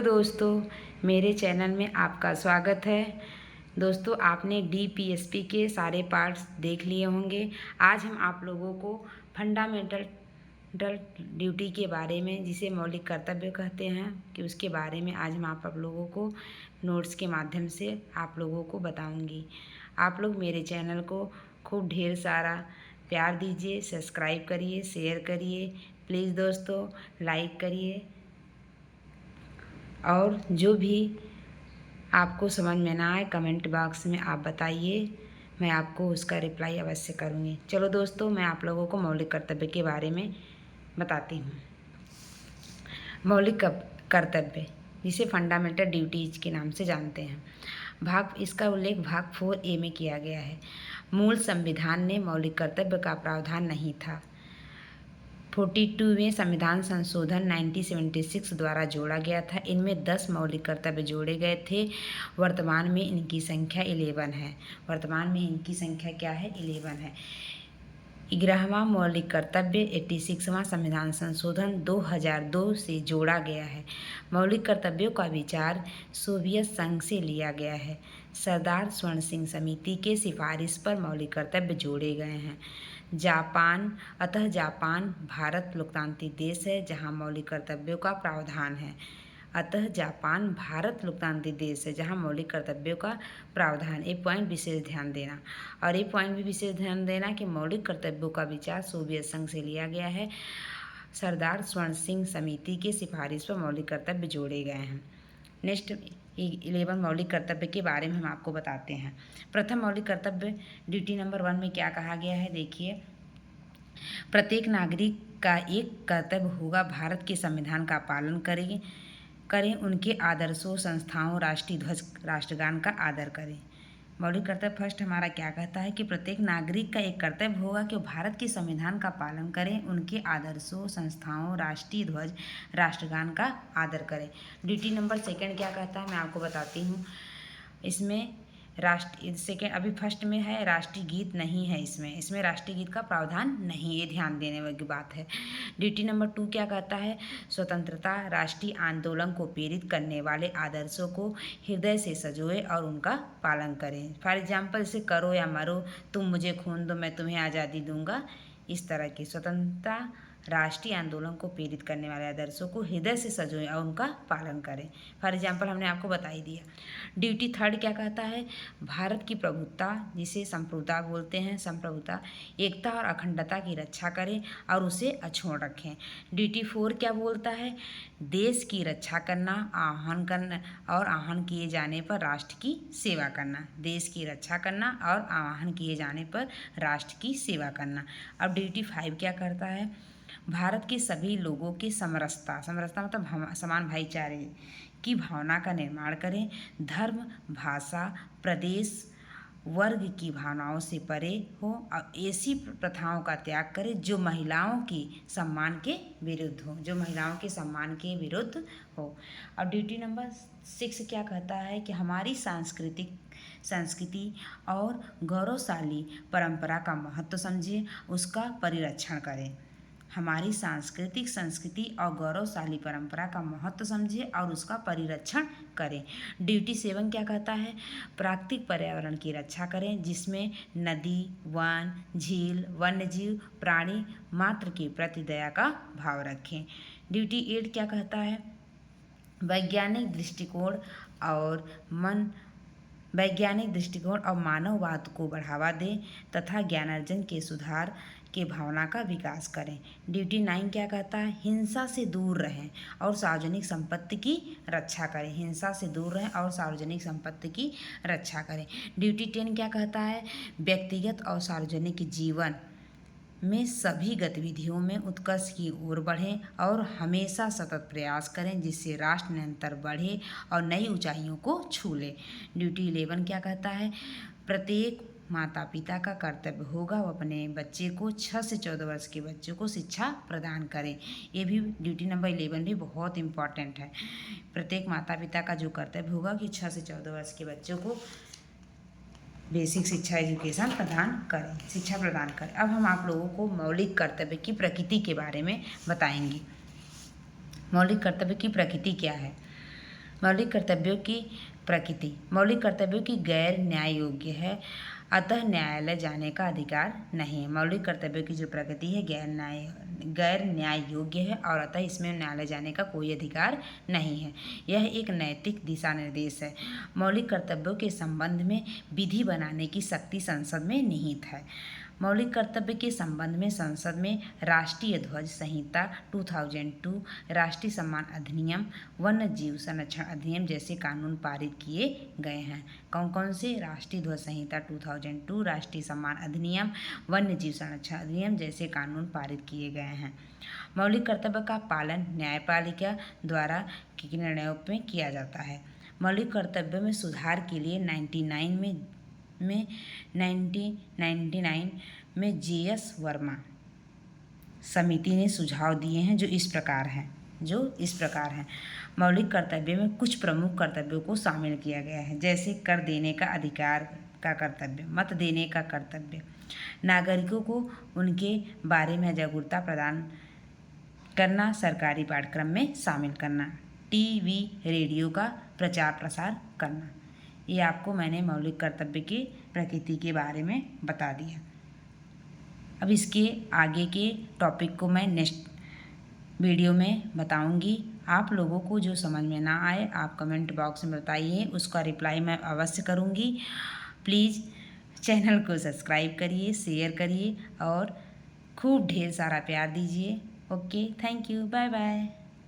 दोस्तों, मेरे चैनल में आपका स्वागत है। दोस्तों, आपने डीपीएसपी के सारे पार्ट्स देख लिए होंगे। आज हम आप लोगों को फंडामेंटल ड्यूटी के बारे में, जिसे मौलिक कर्तव्य कहते हैं, कि उसके बारे में आज हम आप लोगों को नोट्स के माध्यम से आप लोगों को बताऊंगी। आप लोग मेरे चैनल को खूब ढेर सारा प्यार दीजिए, सब्सक्राइब करिए, शेयर करिए, प्लीज़ दोस्तों लाइक करिए। और जो भी आपको समझ में ना आए कमेंट बॉक्स में आप बताइए, मैं आपको उसका रिप्लाई अवश्य करूँगी। चलो दोस्तों, मैं आप लोगों को मौलिक कर्तव्य के बारे में बताती हूँ। मौलिक कर्तव्य, जिसे फंडामेंटल ड्यूटीज के नाम से जानते हैं, इसका उल्लेख भाग 4A में किया गया है। मूल संविधान ने मौलिक कर्तव्य का प्रावधान नहीं था। 42वें संविधान संशोधन 1976 द्वारा जोड़ा गया था। इनमें 10 मौलिक कर्तव्य जोड़े गए थे। वर्तमान में इनकी संख्या 11 है। वर्तमान में इनकी संख्या क्या है? 11 है। 11वां मौलिक कर्तव्य 86वां संविधान संशोधन 2002 से जोड़ा गया है। मौलिक कर्तव्यों का विचार सोवियत संघ से लिया गया है। सरदार स्वर्ण सिंह समिति के सिफारिश पर मौलिक कर्तव्य जोड़े गए हैं। जापान भारत लोकतांत्रिक देश है जहाँ मौलिक कर्तव्यों का प्रावधान है। जापान भारत लोकतांत्रिक देश है जहाँ मौलिक कर्तव्यों का प्रावधान। एक पॉइंट विशेष ध्यान देना, और एक पॉइंट भी विशेष ध्यान देना कि मौलिक कर्तव्यों का विचार सोवियत संघ से लिया गया है। सरदार स्वर्ण सिंह समिति के सिफारिश पर मौलिक कर्तव्य जोड़े गए हैं। नेक्स्ट 11 मौलिक कर्तव्य के बारे में हम आपको बताते हैं। प्रथम मौलिक कर्तव्य ड्यूटी नंबर 1 में क्या कहा गया है, देखिए। प्रत्येक नागरिक का एक कर्तव्य होगा भारत के संविधान का पालन करें, उनके आदर्शों, संस्थाओं, राष्ट्रीय ध्वज, राष्ट्रगान का आदर करें। मौलिक कर्तव्य फर्स्ट हमारा क्या कहता है कि प्रत्येक नागरिक का एक कर्तव्य होगा कि भारत के संविधान का पालन करें, उनके आदर्शों, संस्थाओं, राष्ट्रीय ध्वज, राष्ट्रगान का आदर करें। ड्यूटी नंबर 2 क्या कहता है, मैं आपको बताती हूँ। इसमें सेकेंड अभी फर्स्ट में है, राष्ट्रीय गीत नहीं है। इसमें राष्ट्रीय गीत का प्रावधान नहीं, ये ध्यान देने वाली बात है। ड्यूटी नंबर 2 क्या कहता है, स्वतंत्रता राष्ट्रीय आंदोलन को प्रेरित करने वाले आदर्शों को हृदय से सजोए और उनका पालन करें। फॉर एग्जाम्पल, जैसे करो या मरो, तुम मुझे खून दो मैं तुम्हें आज़ादी दूंगा, इस तरह की। स्वतंत्रता राष्ट्रीय आंदोलन को प्रेरित करने वाले आदर्शों को हृदय से सजोएं और उनका पालन करें। फॉर एग्जाम्पल हमने आपको बता ही दिया। ड्यूटी 3 क्या कहता है, भारत की प्रभुत्ता, जिसे संप्रभुता बोलते हैं, संप्रभुता, एकता और अखंडता की रक्षा करें और उसे अछूत रखें। ड्यूटी 4 क्या बोलता है, देश की रक्षा करना, आह्वान किए जाने पर राष्ट्र की सेवा करना। देश की रक्षा करना और आह्वान किए जाने पर राष्ट्र की सेवा करना। अब ड्यूटी 5 क्या करता है, भारत के सभी लोगों की समरसता मतलब समान भाईचारे की भावना का निर्माण करें। धर्म, भाषा, प्रदेश, वर्ग की भावनाओं से परे हो और ऐसी प्रथाओं का त्याग करें जो महिलाओं के सम्मान के विरुद्ध हो। अब ड्यूटी नंबर 6 क्या कहता है कि हमारी संस्कृति और गौरवशाली परंपरा का महत्व समझें, उसका परिरक्षण करें। हमारी संस्कृति और गौरवशाली परंपरा का महत्व समझें और उसका परिरक्षण करें। ड्यूटी 7 क्या कहता है, प्राकृतिक पर्यावरण की रक्षा करें, जिसमें नदी, वन, झील, वन्यजीव, प्राणी मात्र के प्रति दया का भाव रखें। ड्यूटी 8 क्या कहता है, वैज्ञानिक दृष्टिकोण और मानववाद को बढ़ावा दें तथा ज्ञानार्जन के सुधार के भावना का विकास करें। ड्यूटी 9 क्या कहता है, हिंसा से दूर रहें और सार्वजनिक संपत्ति की रक्षा करें। ड्यूटी 10 क्या कहता है, व्यक्तिगत और सार्वजनिक जीवन में सभी गतिविधियों में उत्कर्ष की ओर बढ़ें और हमेशा सतत प्रयास करें जिससे राष्ट्र निरंतर बढ़े और नई ऊंचाइयों को छू ले। ड्यूटी 11 क्या कहता है, प्रत्येक माता पिता का कर्तव्य होगा वो अपने बच्चे को 6 से 14 वर्ष के बच्चों को शिक्षा प्रदान करें। ये भी ड्यूटी नंबर 11 भी बहुत इम्पॉर्टेंट है। प्रत्येक माता पिता का जो कर्तव्य होगा कि 6 से 14 वर्ष के बच्चों को बेसिक शिक्षा प्रदान करें। अब हम आप लोगों को मौलिक कर्तव्य की प्रकृति के बारे में बताएंगे। मौलिक कर्तव्य की प्रकृति क्या है। मौलिक कर्तव्यों की प्रकृति। मौलिक कर्तव्यों की गैर न्याय योग्य है, अतः न्यायालय जाने का अधिकार नहीं है। मौलिक कर्तव्यों की जो प्रकृति है गैर न्याय योग्य है और अतः इसमें न्यायालय जाने का कोई अधिकार नहीं है। यह एक नैतिक दिशा निर्देश है। मौलिक कर्तव्यों के संबंध में विधि बनाने की शक्ति संसद में निहित है। मौलिक कर्तव्य के संबंध में संसद में राष्ट्रीय ध्वज संहिता 2002, राष्ट्रीय सम्मान अधिनियम, वन्य जीव संरक्षण अधिनियम जैसे कानून पारित किए गए हैं। कौन कौन से? राष्ट्रीय ध्वज संहिता 2002, राष्ट्रीय सम्मान अधिनियम, वन्य जीव संरक्षण अधिनियम जैसे कानून पारित किए गए हैं। मौलिक कर्तव्य का पालन न्यायपालिका द्वारा के निर्णयों में किया जाता है। मौलिक कर्तव्यों में सुधार के लिए 1999 में JS वर्मा समिति ने सुझाव दिए हैं जो इस प्रकार हैं। मौलिक कर्तव्य में कुछ प्रमुख कर्तव्यों को शामिल किया गया है, जैसे कर देने का अधिकार का कर्तव्य, मत देने का कर्तव्य, नागरिकों को उनके बारे में जागरूकता प्रदान करना, सरकारी पाठ्यक्रम में शामिल करना, टीवी रेडियो का प्रचार प्रसार करना। ये आपको मैंने मौलिक कर्तव्य की प्रकृति के बारे में बता दिया। अब इसके आगे के टॉपिक को मैं नेक्स्ट वीडियो में बताऊंगी। आप लोगों को जो समझ में ना आए आप कमेंट बॉक्स में बताइए, उसका रिप्लाई मैं अवश्य करूंगी। प्लीज़ चैनल को सब्सक्राइब करिए, शेयर करिए और खूब ढेर सारा प्यार दीजिए। Okay, thank you, bye bye.